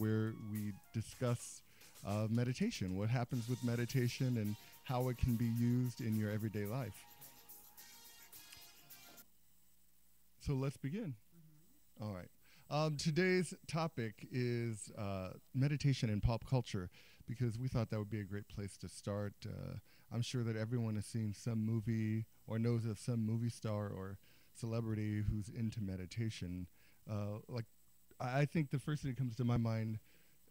where we discuss meditation, what happens with meditation, and how it can be used in your everyday life. So let's begin. All right. Today's topic is meditation in pop culture, because we thought that would be a great place to start. I'm sure that everyone has seen some movie or knows of some movie star or celebrity who's into meditation. I think the first thing that comes to my mind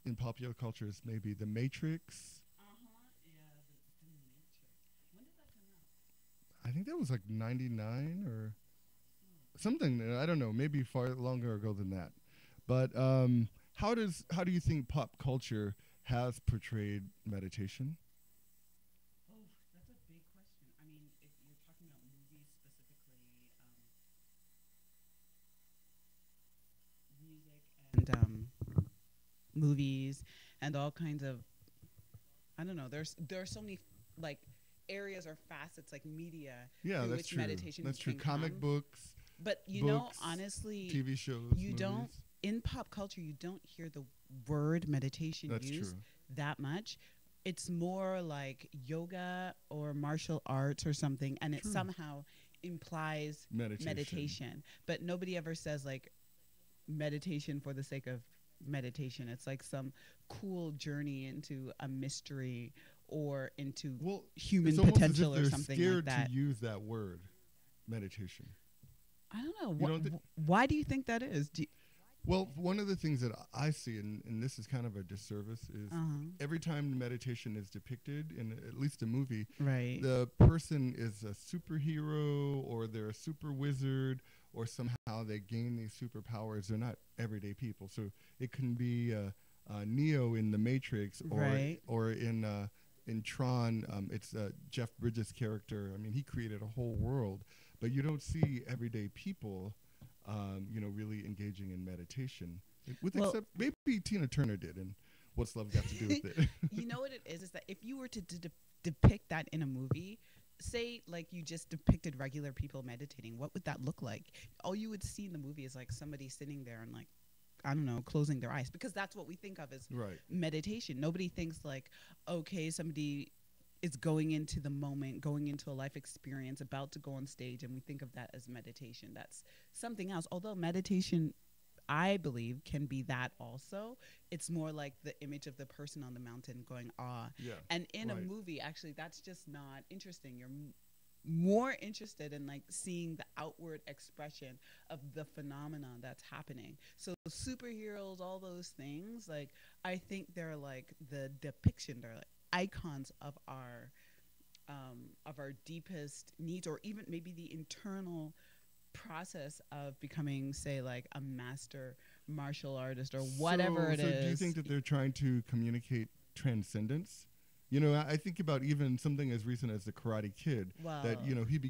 in popular culture is maybe The Matrix. Yeah, the Matrix. When did that come out? I think that was like 99 or something. I don't know, maybe far longer ago than that. But how do you think pop culture has portrayed meditation? Oh, that's a big question. I mean, if you're talking about movies specifically, music and movies and all kinds of, I don't know. There are so many like areas or facets like media Yeah, through that's which true. meditation That's true. can Comic come. books, But books, honestly, TV shows, you movies. don't in pop culture you don't hear the word meditation That's used true. that much. It's more like yoga or martial arts or something, and it True. somehow implies meditation. But nobody ever says like meditation for the sake of meditation. It's like some cool journey into a mystery or into Well, human it's almost potential as or if they're something scared like that. to use that word, meditation. I don't know. You don't thi- Why do you think that is? Well, one of the things that I see, and this is kind of a disservice, is every time meditation is depicted in at least a movie, Right. the person is a superhero or they're a super wizard or somehow they gain these superpowers. They're not everyday people. So it can be Neo in The Matrix or Right. or in Tron. It's Jeff Bridges' character. I mean, he created a whole world, but you don't see everyday people really engaging in meditation. Except maybe Tina Turner did, and what's love got to do with it? You know what it is that if you were to depict that in a movie, say like you just depicted regular people meditating, what would that look like? All you would see in the movie is like somebody sitting there and like, I don't know, closing their eyes, because that's what we think of as Right. meditation. Nobody thinks like, okay, somebody is going into the moment, going into a life experience, about to go on stage, and we think of that as meditation. That's something else. Although meditation, I believe, can be that also. It's more like the image of the person on the mountain going, ah. Yeah. And in a right. movie, actually, that's just not interesting. You're more interested in like seeing the outward expression of the phenomenon that's happening. So superheroes, all those things, like I think they're like the depiction. They're like icons of our deepest needs, or even maybe the internal process of becoming, say, like a master martial artist or whatever it is. So do you think that they're trying to communicate transcendence? You know, I think about even something as recent as the Karate Kid, that, you know, he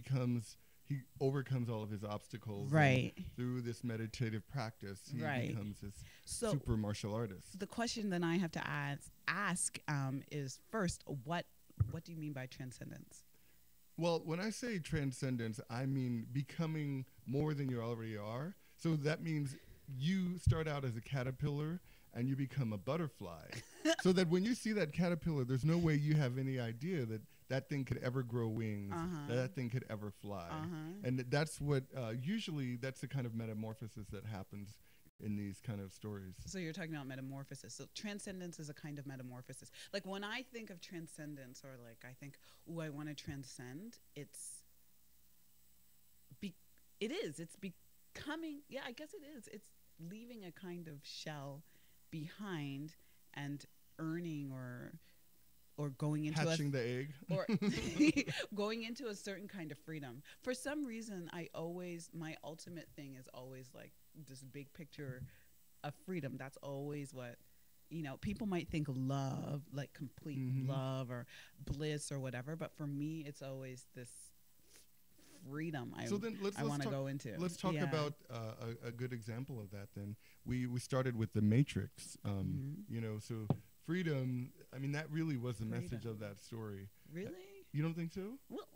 overcomes all of his obstacles. Right. And through this meditative practice, he becomes this super martial artist. The question that I have to ask is first, what do you mean by transcendence? Well, when I say transcendence, I mean becoming more than you already are. So that means you start out as a caterpillar and you become a butterfly. So that when you see that caterpillar, there's no way you have any idea that that thing could ever grow wings, that thing could ever fly. And that's what, usually that's the kind of metamorphosis that happens in these kind of stories. So you're talking about metamorphosis. So transcendence is a kind of metamorphosis. Like when I think of transcendence, or like I think, I want to transcend, it's becoming, yeah, I guess it is. It's leaving a kind of shell behind and earning or going into hatching the egg, or going into a certain kind of freedom. For some reason, my ultimate thing is always like this big picture of freedom. That's always what, people might think love, like complete love or bliss or whatever, but for me, it's always this freedom I want to go into. Let's talk about a good example of that then. We started with The Matrix, so freedom, I mean, that really was the message of that story. Really? You don't think so? Well,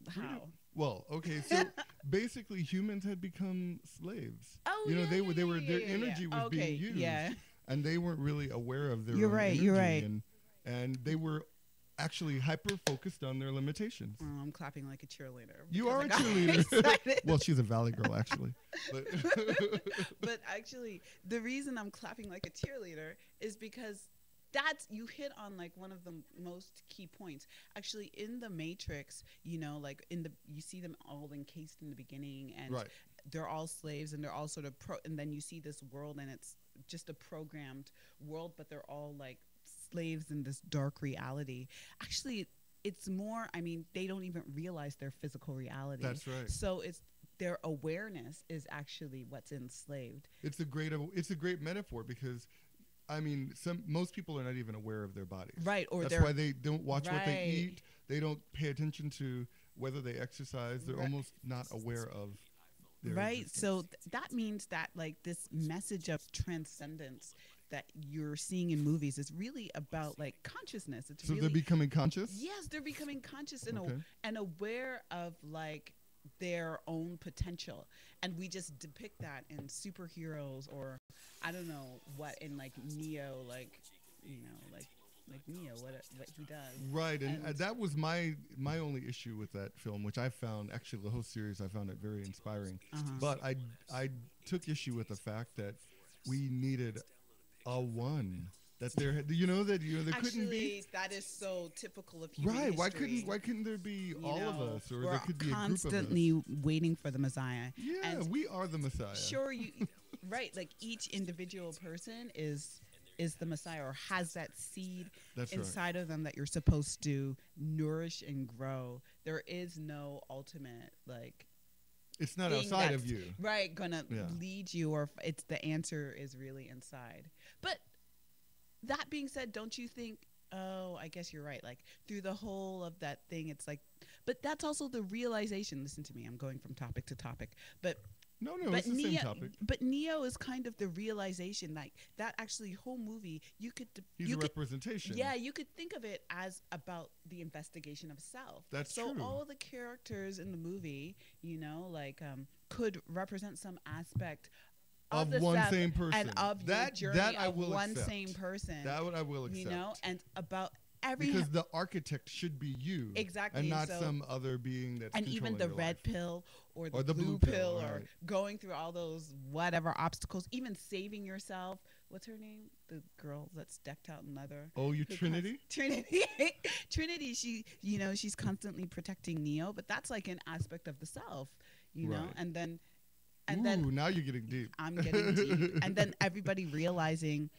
how? Well, okay, so basically humans had become slaves. Oh, their energy was being used. Yeah. and they weren't really aware of their You're own right. energy, You're right. and they were actually hyper focused on their limitations. Oh, I'm clapping like a cheerleader. You because are I a got cheerleader. excited. Well, she's a valley girl, actually. But But actually, the reason I'm clapping like a cheerleader is because that's you hit on like one of the most key points. Actually, in the Matrix, like you see them all encased in the beginning, and right, they're all slaves, and they're all sort of and then you see this world, and it's just a programmed world, but they're all like slaves in this dark reality. Actually, it's more, I mean, they don't even realize their physical reality. that's right. So it's their awareness is actually what's enslaved. It's a great metaphor because, I mean, most people are not even aware of their bodies. Right. Or that's they're why they don't watch what they right. eat. They don't pay attention to whether they exercise. They're Right. almost not aware of their Right. existence. So that means that like this message of transcendence that you're seeing in movies is really about like consciousness. It's So really they're becoming conscious? yes, they're becoming conscious and Okay. and aware of like their own potential, and we just depict that in superheroes, or I don't know what, in like Neo, like like Neo, what he does. Right, and And- that was my only issue with that film, which I found, actually the whole series, I found it very inspiring. Uh-huh. But I took issue with the fact that we needed a one, that there couldn't be. Actually, that is so typical of human Right, history. why couldn't there be You all of know, us, or we're there could be a group of us? constantly waiting for the Messiah. Yeah, and we are the Messiah. Sure, you right, like each individual person is the Messiah, or has that seed That's right. inside of them that you're supposed to nourish and grow. There is no ultimate like It's not thing outside of that's, you. right, gonna Yeah. lead you, or it's the answer is really inside. But that being said, don't you think, oh, I guess you're right, like through the whole of that thing, it's like, but that's also the realization. Listen to me, I'm going from topic to topic, but No, but it's the same topic. But Neo is kind of the realization, like that actually whole movie. You could He's you a could, representation. yeah, you could think of it as about the investigation of self. That's so true. all the characters in the movie, like could represent some aspect Of the one self same person. and of That- your journey that I of will one accept. same person. That what I will accept. And about every Because the architect should be you. Exactly, And not so- some other being that's and even controlling the your red life. pill or the, Or the blue blue pill, pill, or right. going through all those whatever obstacles, even saving yourself. What's her name? The girl that's decked out in leather. Oh, you Who Trinity? Trinity. Trinity, she's constantly protecting Neo, but that's like an aspect of the self, know, Right. and then Ooh, now you're getting deep. I'm getting deep. And then everybody realizing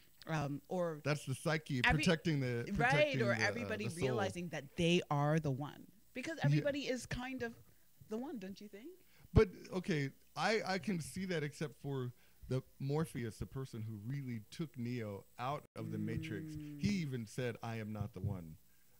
or That's the psyche Every- protecting the right, or the, everybody the soul. realizing that they are the one. Because everybody is kind of the one, don't you think? But okay, I can see that, except for the Morpheus, the person who really took Neo out of the Matrix. He even said, "I am not the one.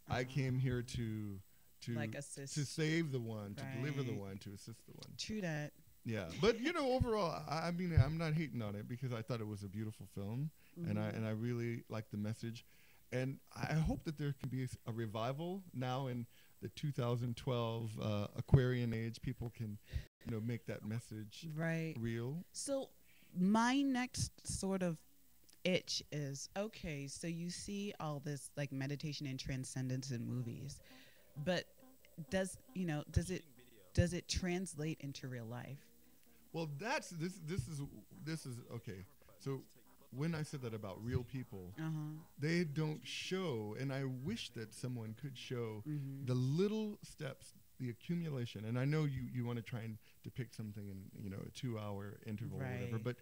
I came here to Like assist. to save the one, to deliver the Right. one, to assist the one." True that. Yeah, but overall, I mean, I'm not hating on it because I thought it was a beautiful film, and I really liked the message, and I hope that there can be a revival now in the 2012 Aquarian age. People can, make that message Right. real. So my next sort of itch is, okay, so you see all this like meditation and transcendence in movies, but does it translate into real life? Well, this is okay. So when I said that about real people, they don't show, and I wish that someone could show the little steps, the accumulation. And I know you want to try and depict something in a 2-hour interval or whatever, Right. but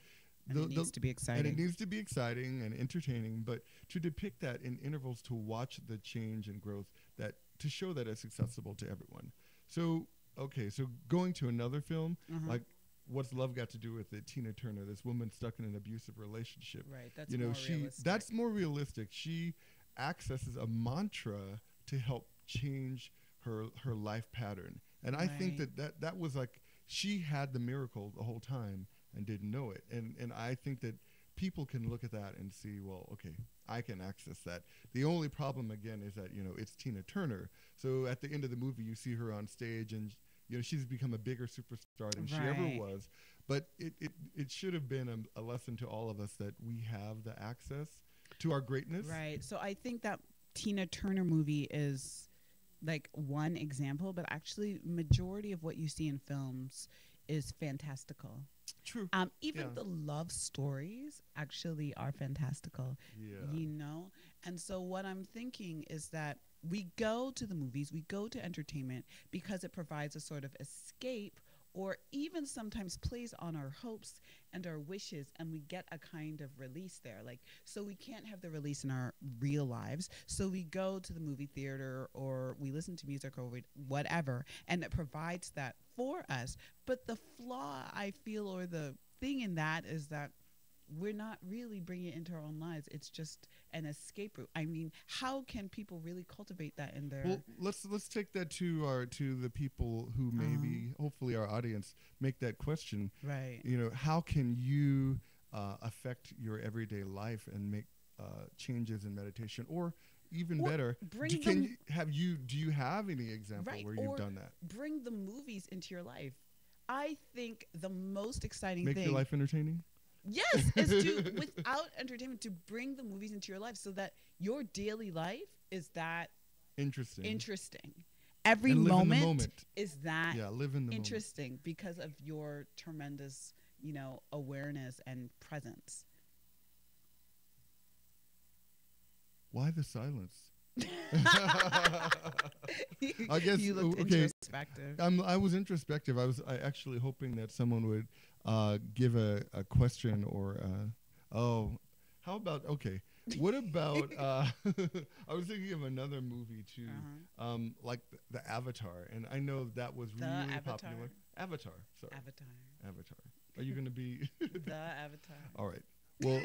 And it needs to be exciting. And it needs to be exciting and entertaining, but to depict that in intervals, to watch the change and growth, that to show that it's accessible to everyone. So okay, so going to another film like What's Love Got to Do with It? Tina Turner, this woman stuck in an abusive relationship. Right. That's You know, more that's realistic. more realistic. She accesses a mantra to help change her life pattern. And I think Right. that was like, she had the miracle the whole time and didn't know it. And I think that people can look at that and see, well, okay, I can access that. The only problem, again, is that, it's Tina Turner. So at the end of the movie, you see her on stage, and she's become a bigger superstar than she ever Right. was. But it should have been a lesson to all of us that we have the access to our greatness. Right. So I think that Tina Turner movie is like one example, but actually majority of what you see in films is fantastical. True. Even Yeah. the love stories actually are fantastical, Yeah. you know? And so what I'm thinking is that we go to the movies, we go to entertainment because it provides a sort of escape or even sometimes plays on our hopes and our wishes, and we get a kind of release there. Like, so we can't have the release in our real lives, so we go to the movie theater or we listen to music or whatever, and it provides that for us. But the flaw I feel, or the thing in that, is that we're not really bringing it into our own lives. It's just an escape route. I mean, how can people really cultivate that in their? Well, let's take that to the people who maybe hopefully our audience make that question. Right. You know, how can you affect your everyday life and make changes in meditation, or even Or better, bring do, them- do you have any example Right. where Or you've done that? bring the movies into your life. I think the most exciting Make thing, your life entertaining. yes, is to, without entertainment, to bring the movies into your life so that your daily life is that Interesting. Every And live in the moment, moment. is that Yeah, live in the moment. interesting because of your tremendous, awareness and presence. Why the silence? I guess You looked okay. introspective. I was introspective. I actually hoping that someone would give a question or how about okay? What about I was thinking of another movie too, like the Avatar, and I know that was The really Avatar? popular. Avatar, sorry, Avatar. Are you going to be The Avatar. all right? Well,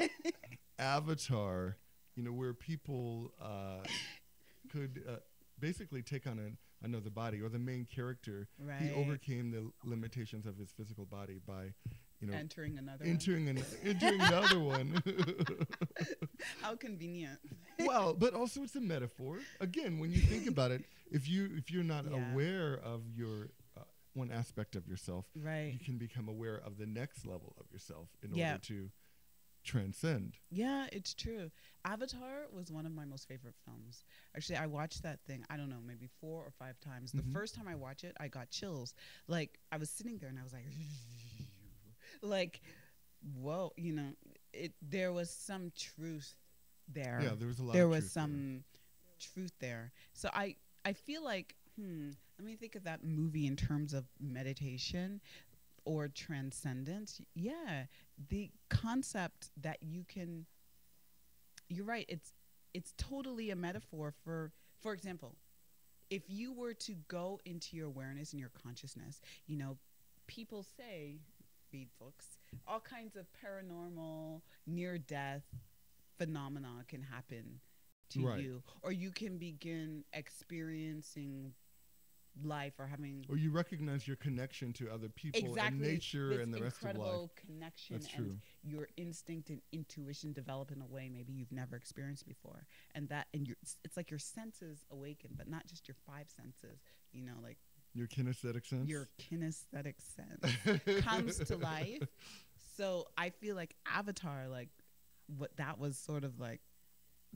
Avatar, where people could basically take on another body, or the main character, Right. he overcame the limitations of his physical body by, Entering another entering another one. How convenient. Well, but also it's a metaphor. Again, when you think about it, if you're not Yeah. aware of your one aspect of yourself, Right. you can become aware of the next level of yourself in Yeah. order to transcend. Yeah, it's true. Avatar was one of my most favorite films. Actually, I watched that thing, I don't know, maybe 4 or 5 times. The Mhm. first time I watched it, I got chills. Like, I was sitting there and I was like, like, whoa, there was some truth there. Yeah, there was a lot There of was truth there. some truth there. So I feel like, let me think of that movie in terms of meditation or transcendence. Yeah, the concept that you're right, it's totally a metaphor for example, if you were to go into your awareness and your consciousness, people say, read books, all kinds of paranormal, near death phenomena can happen to Right. you, or you can begin experiencing life or having Or you recognize your connection to other people and exactly nature this and the rest of life. incredible connection. That's and true. your instinct and intuition develop in a way maybe you've never experienced before, and it's like your senses awaken, but not just your 5 senses, like Your kinesthetic sense. your kinesthetic sense comes to life. So I feel like Avatar, like what that was sort of like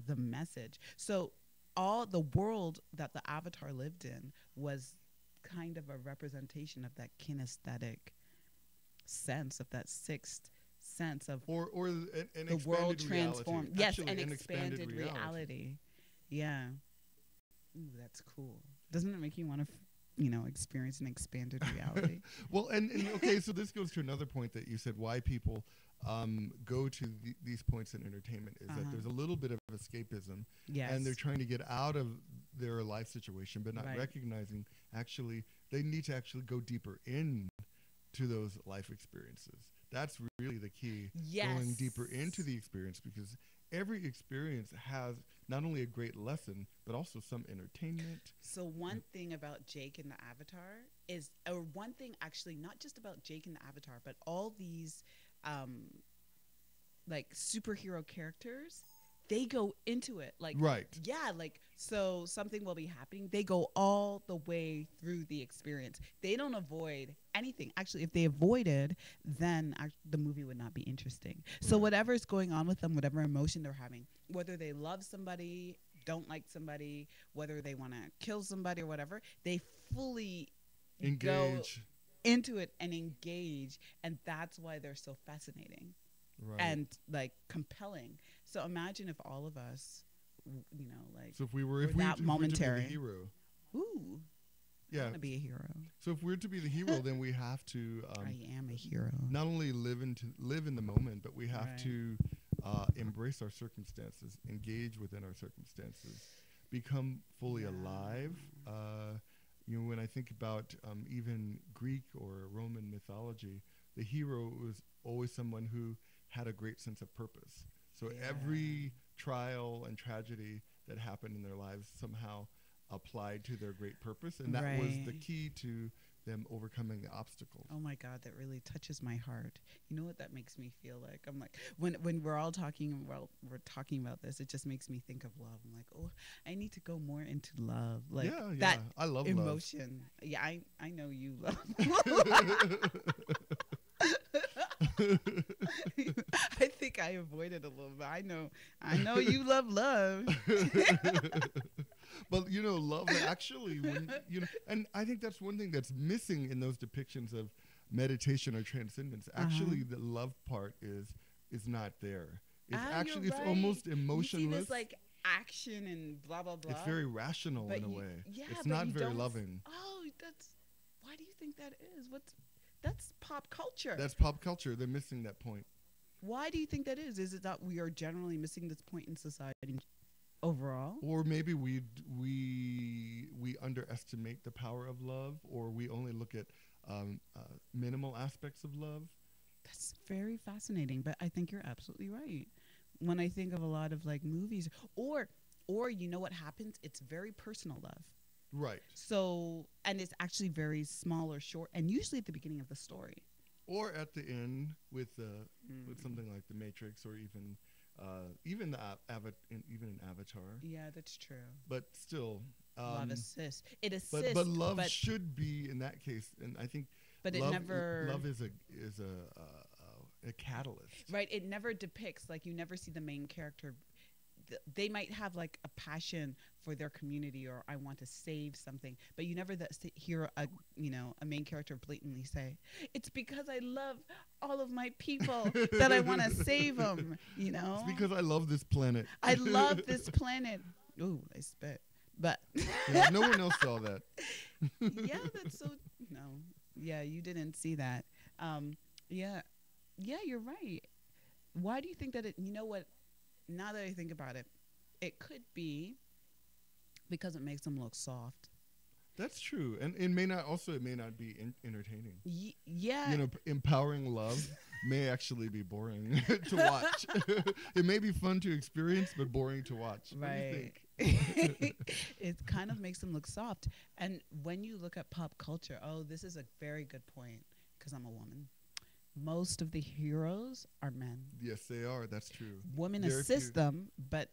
the message. So all the world that the Avatar lived in was kind of a representation of that kinesthetic sense, of that sixth sense of or an the world expanded transformed. reality. Yes, Actually, an expanded reality. Yeah. Ooh, that's cool. Doesn't it make you want to, experience an expanded reality? Well, and okay, so this goes to another point that you said, why people go to these points in entertainment is that there's a little bit of escapism, Yes. and they're trying to get out of their life situation, but not Right. recognizing actually they need to actually go deeper in to those life experiences. That's really the key. Yes. Going deeper into the experience, because every experience has not only a great lesson, but also some entertainment. So one thing about Jake and the Avatar is, or one thing actually, not just about Jake and the Avatar, but all these like superhero characters, they go into it like, Right. yeah, like, so something will be happening, they go all the way through the experience. They don't avoid anything. Actually, if they avoided, then the movie would not be interesting. So Right. whatever's going on with them, whatever emotion they're having, whether they love somebody, don't like somebody, whether they want to kill somebody or whatever, they fully go Engage. into it and engage, and that's why they're so fascinating Right. and like compelling. So imagine if all of us, you know, like, So if we were, we're if we, that if we were to be the momentary. hero, Ooh, I yeah. want to be a hero. So if we're to be the hero, then we have to I am a hero. not only live in the moment, but we have Right. to embrace our circumstances, engage within our circumstances, become fully Yeah. alive. You know, when I think about even Greek or Roman mythology, the hero was always someone who had a great sense of purpose. So Yeah. every trial and tragedy that happened in their lives somehow applied to their great purpose, and that was the Right. key to them overcoming the obstacles. Oh my God, that really touches my heart. You know what that makes me feel like? I'm like, when we're all talking, we're talking about this, it just makes me think of love. I'm like, oh, I need to go more into love, like Yeah, that I love emotion. Yeah, I know you love. I think I avoided a little bit. I know you love love. love. But you know, love actually, when you know, and I think that's one thing that's missing in those depictions of meditation or transcendence. Actually, the love part is not there. It's actually, You're it's right. almost You emotionless. see this like action and blah blah blah. It's very rational but in a you- way. Yeah, It's but not you very don't loving. Oh, why do you think that is? That's pop culture. That's pop culture. They're missing that point. Why do you think that is? Is it that we are generally missing this point in society overall? Or maybe we underestimate the power of love, or we only look at minimal aspects of love. That's very fascinating, but I think you're absolutely right. When I think of a lot of like movies, or you know what happens? It's very personal love. Right. So, and it's actually very small or short, and usually at the beginning of the story. Or at the end with something like The Matrix, or even even in Avatar. Yeah, that's true. But still, Love assists. It assists, but love should be in that case, and I think. But love, it never. Love is a catalyst. Right. It never depicts, like, you never see the main character. They might have like a passion for their community, or I want to save something, but you never hear a main character blatantly say, "It's because I love all of my people that I want to save them." You know, It's because I love this planet. I love this planet. Ooh, I spit. But Yeah, no one else saw that. yeah, that's so no. Yeah, you didn't see that. Yeah, you're right. Why do you think that you know what? Now that I think about it, it could be because it makes them look soft. That's true, and it may not be entertaining. Yeah. You know, empowering love may actually be boring to watch. It may be fun to experience, but boring to watch. Right. What do you think? It kind of makes them look soft. And when you look at pop culture, this is a very good point, because I'm a woman. Most of the heroes are men. Yes, they are. That's true. Women Very assist few. them, but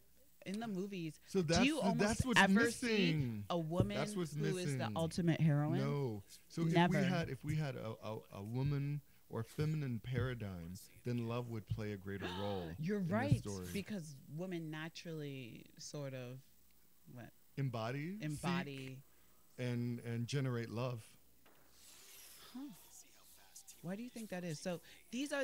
in the movies, So do you almost what's ever missing. see a woman That's what's who is the missing. ultimate heroine? No. So Never. if we had a woman or feminine paradigm, then love would play a greater role. You're in the right, story. because women naturally sort of embody, embody. seek, and generate love. Huh. Why do you think that is? So these are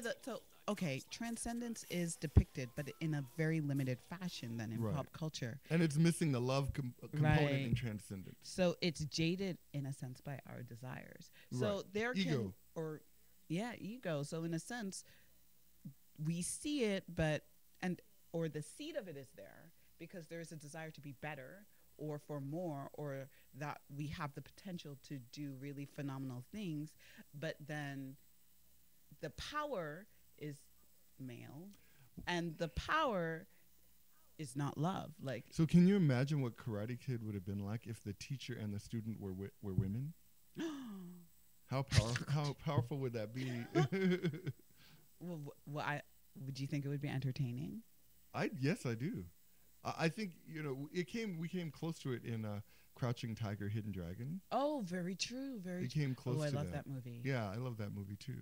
okay, transcendence is depicted, but in a very limited fashion than in Right. pop culture. And it's missing the love component Right. in transcendence. So it's jaded in a sense by our desires. So Right. there Ego. ego. So in a sense, we see it, or the seed of it is there, because there is a desire to be better or for more, or that we have the potential to do really phenomenal things, but then the power is male, and the power is not love. Like, So can you imagine what Karate Kid would have been like if the teacher and the student were women? How powerful would that be? would you think it would be entertaining? Yes, I do. I think we came close to it in Crouching Tiger, Hidden Dragon. Oh, very true. It came close Oh, I to love that. that movie. Yeah, I love that movie too.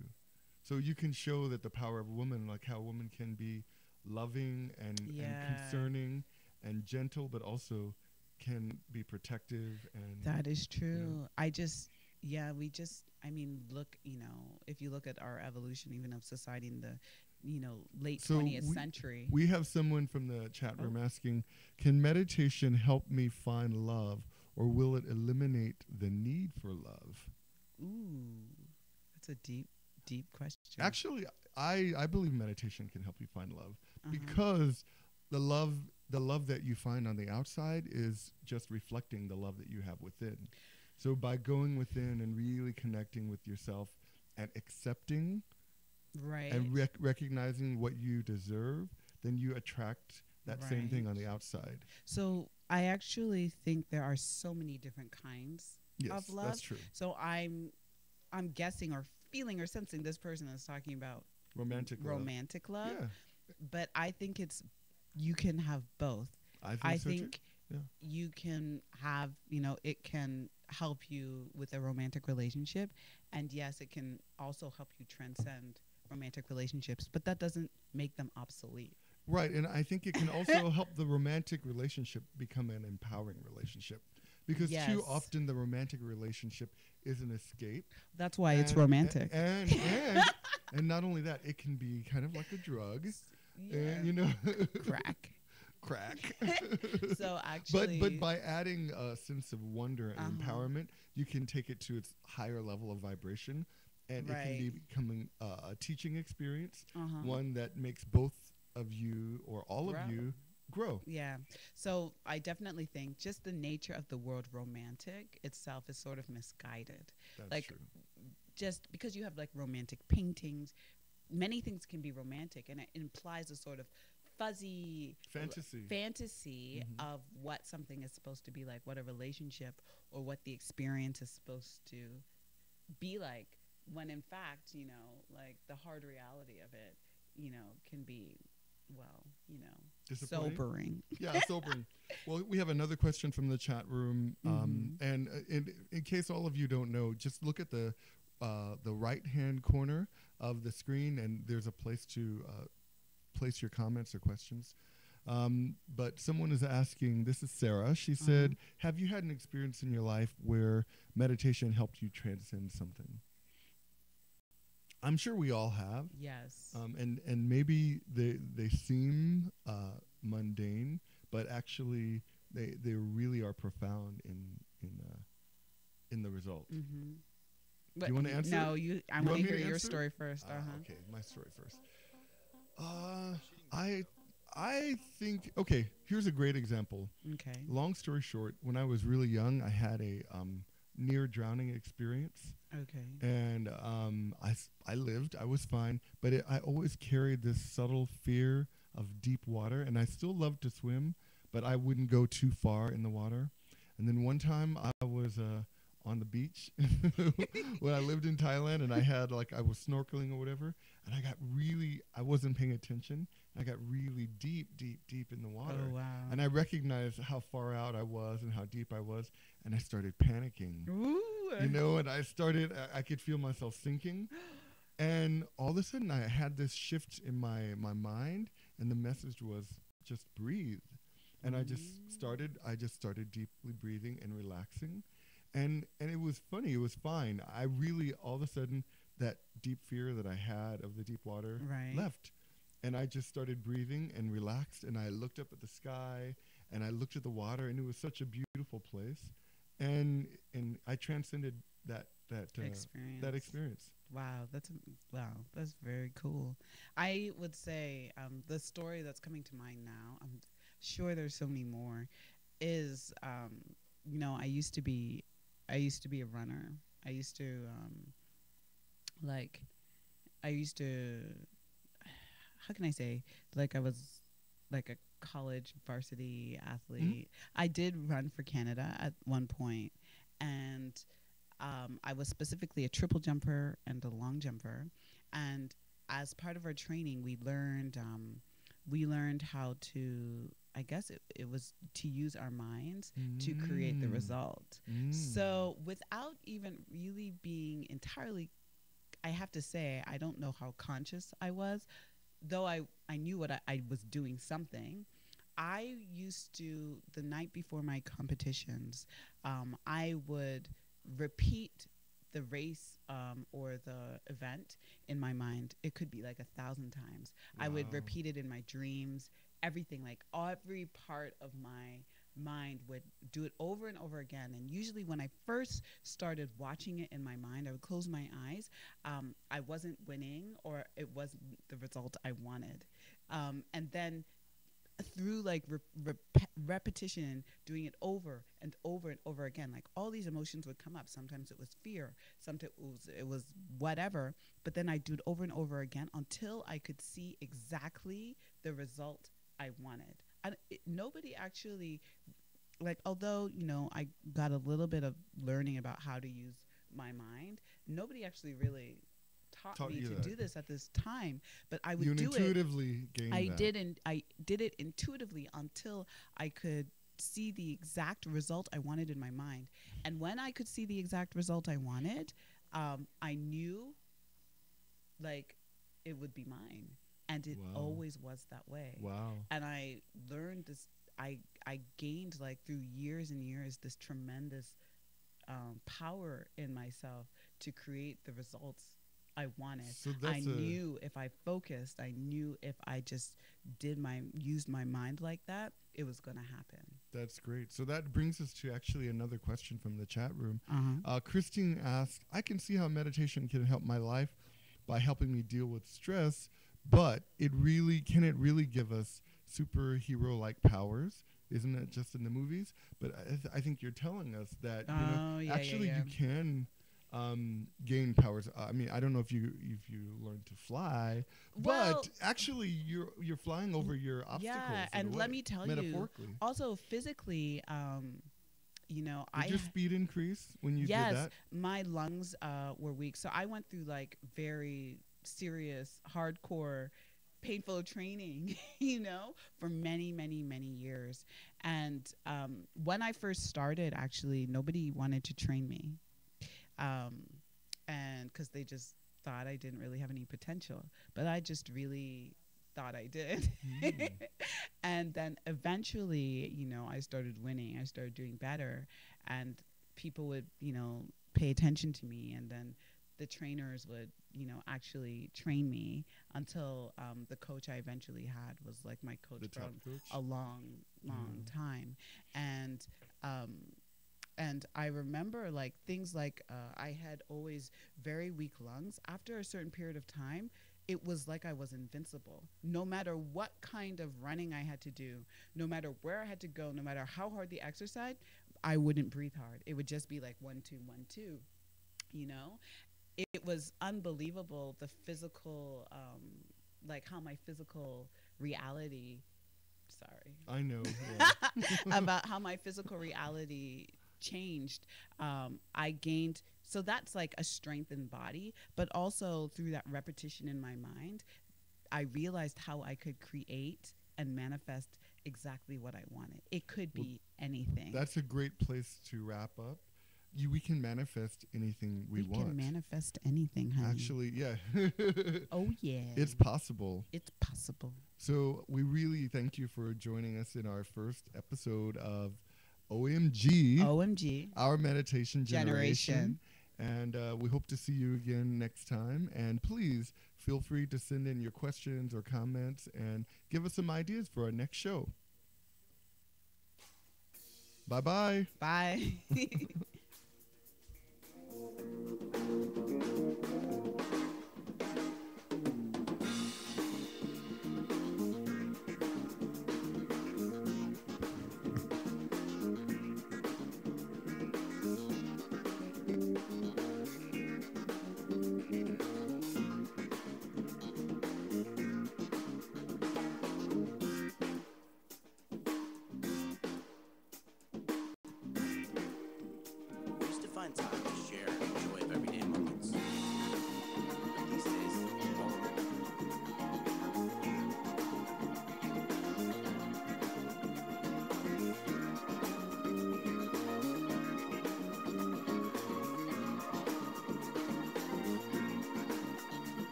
So you can show that the power of a woman, like how a woman can be loving and Yeah, concerning and gentle, but also can be protective and that is you know. true. I just, yeah, we just, I mean, look, if you look at our evolution, even of society in the, late So 20th century. we have someone from the chat Oh, room asking, can meditation help me find love, or will it eliminate the need for love? ooh, that's a deep, deep question. Actually, I believe meditation can help you find love Uh-huh. because the love the love that you find on the outside is just reflecting the love that you have within. So by going within and really connecting with yourself and accepting Right, and recognizing what you deserve, then you attract that same right. thing on the outside. So I actually think there are so many different kinds of Yes, that's love. true. So I'm guessing or feeling or sensing this person is talking about Romantic love. romantic love, Yeah, but I think it's you can have both. I think I so too. think Yeah. you can have, it can help you with a romantic relationship, and yes, it can also help you transcend romantic relationships, but that doesn't make them obsolete. Right, and I think it can also help the romantic relationship become an empowering relationship, because too Yes. often the romantic relationship is an escape, That's why it's and romantic. and not only that, it can be kind of like a drug, Yeah. and Crack. crack. So But actually, by adding a sense of wonder and uh-huh. empowerment, you can take it to its higher level of vibration, and it can Right. be becoming a teaching experience, Uh-huh. one that makes both of you or all of Grow. you grow. Yeah. So I definitely think just the nature of the word romantic itself is sort of misguided. That's Like true. just because you have like romantic paintings, many things can be romantic, and it implies a sort of fuzzy Fantasy. fantasy Hmm. of what something is supposed to be like, what a relationship or what the experience is supposed to be like, when in fact, like the hard reality of it, can be, well, Disappointing. sobering. Yeah, sobering. Well, we have another question from the chat room, Mm-hmm. and in case all of you don't know, just look at the right hand corner of the screen, and there's a place to place your comments or questions. But someone is asking, this is Sarah. She Uh-huh. said, have you had an experience in your life where meditation helped you transcend something? I'm sure we all have. Yes. And maybe they seem mundane, but actually they really are profound in the result. Mm-hmm. Do But you want to answer? no, I You want want to me hear to your answer? story first. Uh-huh. Okay, my story first. Uh, I I think okay. Here's a great example. Okay. Long story short, when I was really young, I had a near drowning experience, Okay. and I lived. I was fine, but I always carried this subtle fear of deep water, and I still loved to swim, but I wouldn't go too far in the water. And then one time I was on the beach when I lived in Thailand, and I was snorkeling or whatever, and I wasn't paying attention. I got really deep, deep, deep in the Oh water, wow. and I recognized how far out I was and how deep I was, and I started panicking, Ooh. and I could feel myself sinking, and all of a sudden I had this shift in my mind, and the message was just breathe. And I just started deeply breathing and relaxing, and it was funny, it was fine. I really, all of a sudden, that deep fear that I had of the deep water Right. left, and I just started breathing and relaxed, and I looked up at the sky, and I looked at the water, and it was such a beautiful place, and I transcended that Experience. experience. Wow. That's very cool. I would say the story that's coming to mind now. I'm sure there's so many more. Is I used to be a runner. I used to like I used to how can I say, like I was like a college varsity Mhm. athlete. I did run for Canada at one point, and I was specifically a triple jumper and a long jumper. And as part of our training, we learned how to I guess it was to use our minds to create the Mm. result. Mm. So without even really being entirely, I have to say, I don't know how conscious I was, though I knew what I was doing something. I used to, the night before my competitions, I would repeat the race or the event in my mind. It could be like 1,000 times. I would Wow. repeat it in my dreams, everything, like every part of my mind would do it over and over again. And usually, when I first started watching it in my mind, I would close my eyes. I wasn't winning, or it wasn't the result I wanted. And then through like repetition, doing it over and over and over again, like all these emotions would come up. Sometimes it was fear, sometimes it was whatever, but then I do it over and over again until I could see exactly the result I wanted. And nobody actually, like, although I got a little bit of learning about how to use my mind, nobody actually really taught Taught me you to that. do this at this time. But I You would do it. intuitively gained I that. did, and I did it intuitively until I could see the exact result I wanted in my mind. And when I could see the exact result I wanted, I knew like it would be mine, and it Wow. always was that way. Wow. And I learned this. I gained, like, through years and years, this tremendous power in myself to create the results I wanted. So I that's a knew if I focused, I knew if I just used my mind like that, it was going to happen. That's great. So that brings us to actually another question from the chat room. Uh-huh. Christine asked, I can see how meditation can help my life by helping me deal with stress, but it really give us superhero like powers? Isn't it just in the movies? But I think you're telling us that Oh, yeah, yeah, actually yeah. you can gain powers. I mean, I don't know if you learn to fly, but Well, actually you're flying over your yeah, obstacles in a and way, let me tell you, metaphorically. also physically, Did your speed increase when you did yes, that? my lungs were weak. So I went through like very serious, hardcore, painful training, for many, many, many years. And when I first started, actually, nobody wanted to train me. Um, and because they just thought I didn't really have any potential, but I just really thought I did. Mm. And then eventually, I started winning, I started doing better, and people would, pay attention to me. And then the trainers would, actually train me until the coach I eventually had was like my coach The for top coach. a long, long Yeah. time. And um, and I remember like things like I had always very weak lungs. After a certain period of time, it was like I was invincible. No matter what kind of running I had to do, no matter where I had to go, no matter how hard the exercise, I wouldn't breathe hard. It would just be like 1, 2, 1, 2. You know, it was unbelievable, the physical, like how my physical reality. I know. Sorry. Yeah. About how my physical reality changed. I gained, so that's like a strengthened body, but also through that repetition in my mind, I realized how I could create and manifest exactly what I wanted. It could Well, be anything. that's a great place to wrap up. We can manifest anything we We can want. manifest anything, honey. Actually, yeah. Oh, yeah. It's possible. It's possible. So we really thank you for joining us in our first episode of OMG, OMG. Our Meditation Generation. Generation. And we hope to see you again next time. And please feel free to send in your questions or comments and give us some ideas for our next show. Bye bye. Bye.